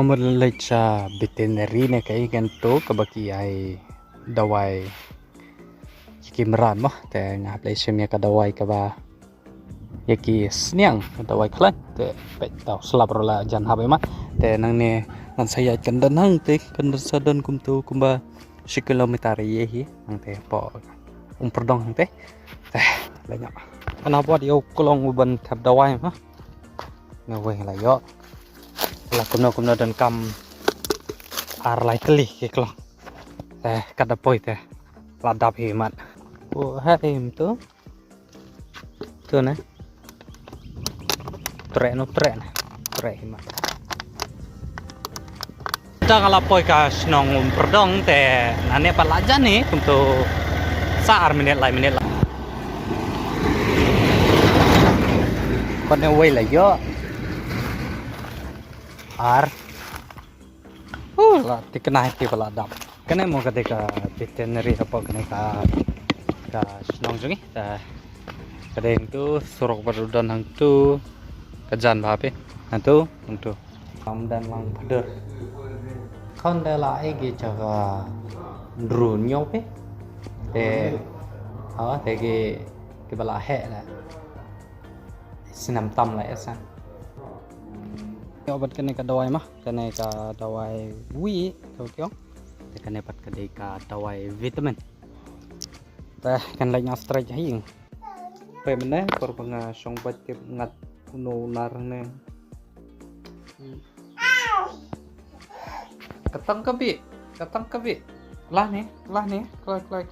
Lecha veterinary ne kai kan to kabaki ai dawai kimeran mah te ngap lai semia ka dawai ka ba yaki sniang dawai klan te pe tau selap rola jan habe mah te nang ne nan saya kandan hang te kandan sadan kum tu kumba kilometer ye hi nang te po perdong hang te banyak kenapa dia kolong uban tab dawai mah ngawe la yo la kumna dan kam ar lai keli ke klong kada poi te ladap hemat oh hem tu ne tre hemat jangan lapoi ka snong perdong te nane palaja nih untuk saar menit lah kon wei la yo ar lah tikena hati peladap kena mau ketika veterinary apa kena ka snong jungi ta kadang tu sorok barudan hang tu kajan bape hantu untuk dan lang pader kon dela egi jaga drone nyope te ke bala he la sinam tam la esa obat kene ka dawai mah kene ka dawai wi tokyo kene pat kadai ka dawai vitamin teh kan lain strike hing pe mene por panga song bat ke ngat kuno narne ketang kebi lah nih klak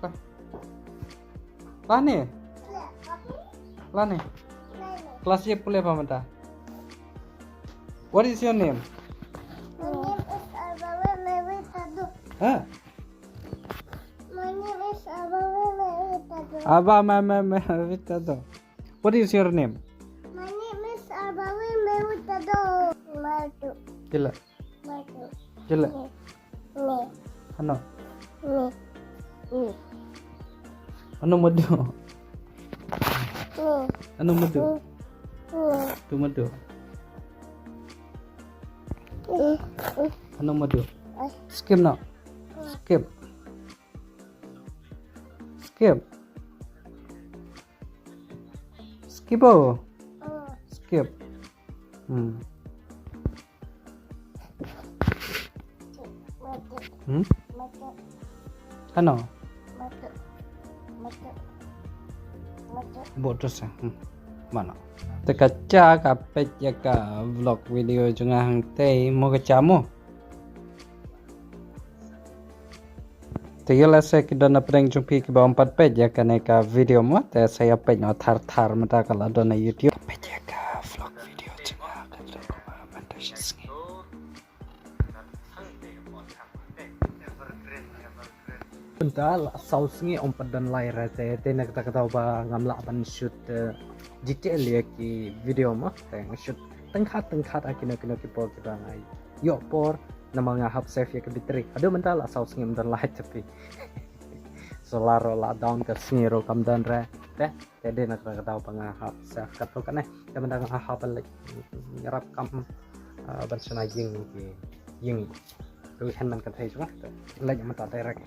lah nih kelas ye pule apa mata. What is your name? My name is Abawe Mewitado. Huh? My name is Abawe Mewitado. Aba Mewitado. What is your name? My name is Abawe Mewitado. Matu. Jela. Me. Ano? Me. Ano madu? Me. Ano madu? Me. Tu madu. Ano madu? Skip na. Skip. Skipo. Skip. Matu. Ano? Matu. Bodoh sah. Mana? Tekaca kapet ya ka vlog video jengah hang teh mau kecamu. Tiada saya kita nak pernah jumpa ke bawah 4 page ya kan ka video mu teh saya page no thar mata kalau ada na YouTube page ya ka vlog video jengah kan rekomendasi sini. Bentar saus ni dan layar saya nak kata ba ngamla ban shoot detail ya ki video mah teng shoot tengkat akina ki por kita ngai yo por nama ngahap save ya ke bitri aduh bentar saus ni dan layar tapi solaro la down ke sniro kam dan re teh nak kata ba ngahap save kata kan bentar ngahap balik nyerap kam ban senajing ki ying tu henman kata cuma lagi mata direct.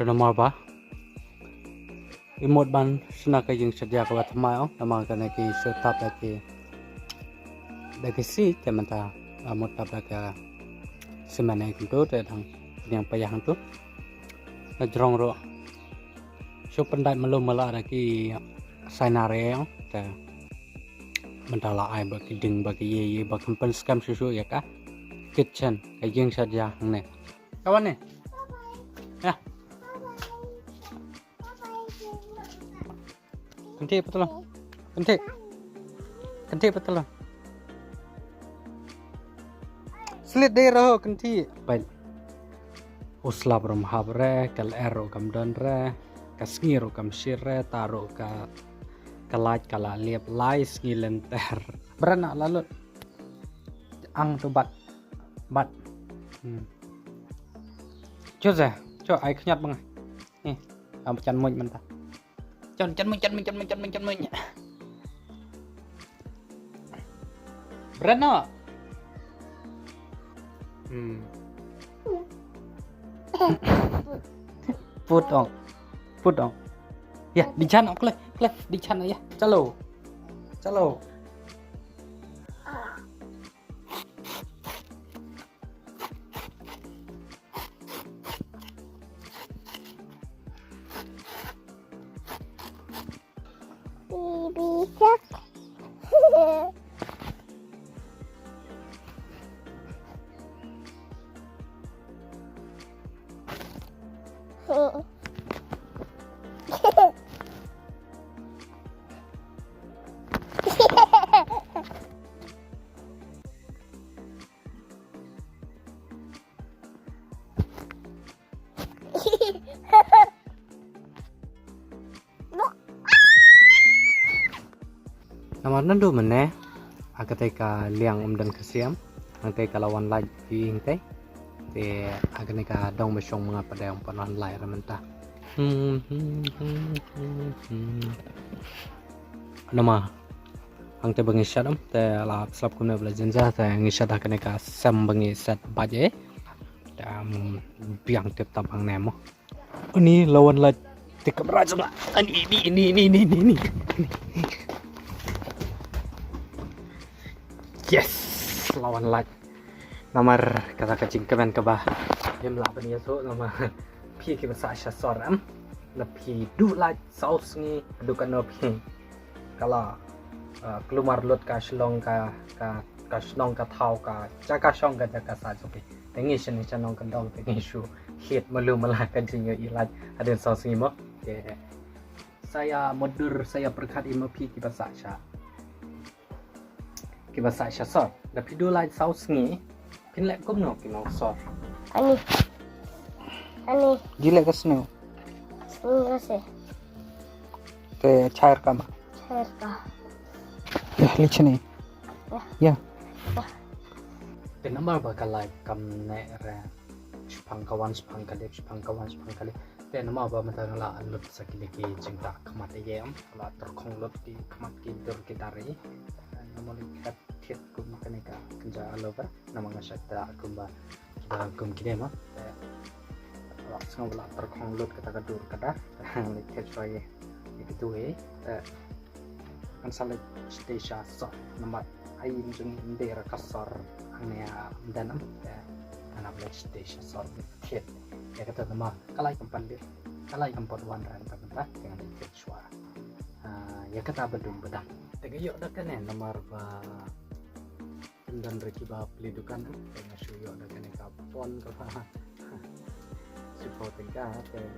Nama apa? Imut ban senaka yang sedia kawat mai nama kana ki setap lagi si kemanta amut tabaka semana itu tentang yang payah itu ngejrong ro so pendai melum mala lagi sainare ta mentala ai bagi ding bagi ye bagi pen scam susu ya ka kitchen yang sedia ne kawan ne ya Kenti betul lah. Kenti betul lah. Selit daerah kenti. Baik. uslap rom habre kal ero kam don re kasngiro kam shire taro ka kalaj kala liep lai skilen ter berana lalut ang tu bat cho ra cho ai khnyat bang ni am chan muj man ta chan muj berana put on ya di chan ok le di chan ya chalo Baby shark. Namar nandu mene ketika liang dan kesiam nanti lawan laj viing te aganeka dong mesong mengapa yang panon lai ramenta nama ang te bangi syadam te la slap kuna bela jenza te ngisad aganeka sam bangi set baje dam biang tep tabang nemo ini lawan laj te kamera jumlah ini yes lawan laj nomor kata kacing kemen kebah yang lah bani so nama pi ke bahasa Syasoram lebih du laj saus ni dukan no pi kalau keluar lut ka shlong ka shlong ka thau ka jaka shong ka jaka sa so pi tengi sini chanong kendong tengi shu hit malu malah kacing ilaj ada saus ni mo saya modur saya perkat ima pi ke bahasa Syasor tapi dua lagi saus ni pinlek kum no pinong sor Ani gile kas no Singase te cair kama Cerka ya lichni Ya. te namar bakal like kam ne re spang kawan kalip te nama ba mata ngala lut sakile ki jingta khamat yem la terkhong lut ki khamat ki dur ki dari namoli khat khet kum kanika kanja aloba namanga sakta kumba kita kum kidema la sngala terkhong lut kata ka dur kata li khet soye itu kan salet station so nama ai jung indera kasar ania danam anak station so khet ya kata nama kalai kampandir kalai kampot wan ran paganta dengan khet suara ya kata bedum bedak tega yo dak kan nomor ba dan rekiba pelidukan dengan suyo dak kan kapon ke support tega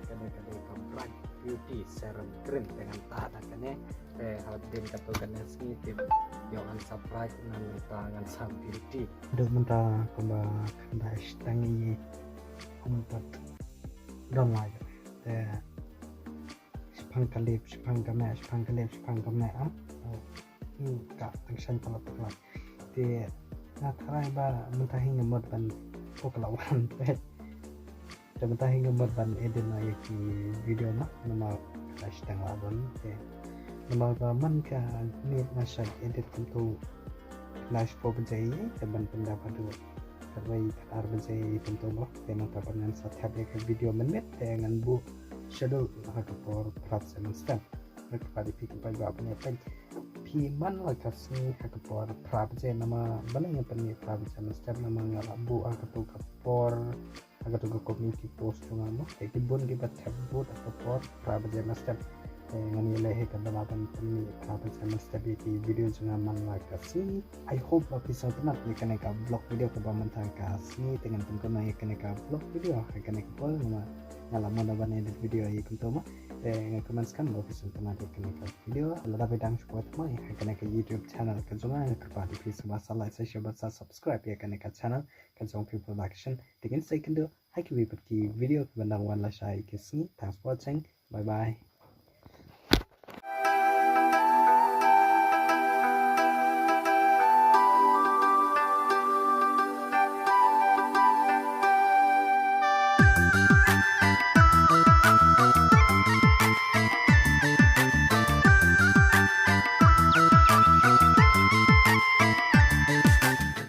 kan bright beauty serum cream dengan tada kan hadin kata kan sensitif yo an surprise nan tangan sam beauty do menta kamba kanda stangi umpat don lagi spang kalip spang kame am ka tengsan pala tukla te na tharai ba mentahin ngamot ban poklawan te mentahin ngamot ban edin na yaki video na nama hashtag labon te nama ba man ka ni masak edit tentu flash po bajai te ban pendapat do terwai tar bajai tentu bo te mata panan sa tab ke video menit te ngan bu shadow hakapor prat semen step kepada pikir pada apa ni pen piman lah kasih hakapor prat je nama balai yang pen prat semen step nama ngalabu hakatu kapor hakatu community post cuma mo ekibun kita tab bu hakapor prat je step ngani lehe kan da ban ni ka ban sama stabi ki video junga man la ka sini. I hope episode na ye kan ka vlog video ka ba man ka sini dengan pun kono ye kan ka vlog video kan ka pol ma ngala mo na ban edit video ye kun to ma comments kan episode na ye kan ka video la bedang support ma ye kan ka YouTube channel ka junga ka pa di sama like share ba subscribe ye kan ka channel kan jong people production dengan second do hai ki video ka ban wan la shai ki sini. Thanks for watching. Bye bye.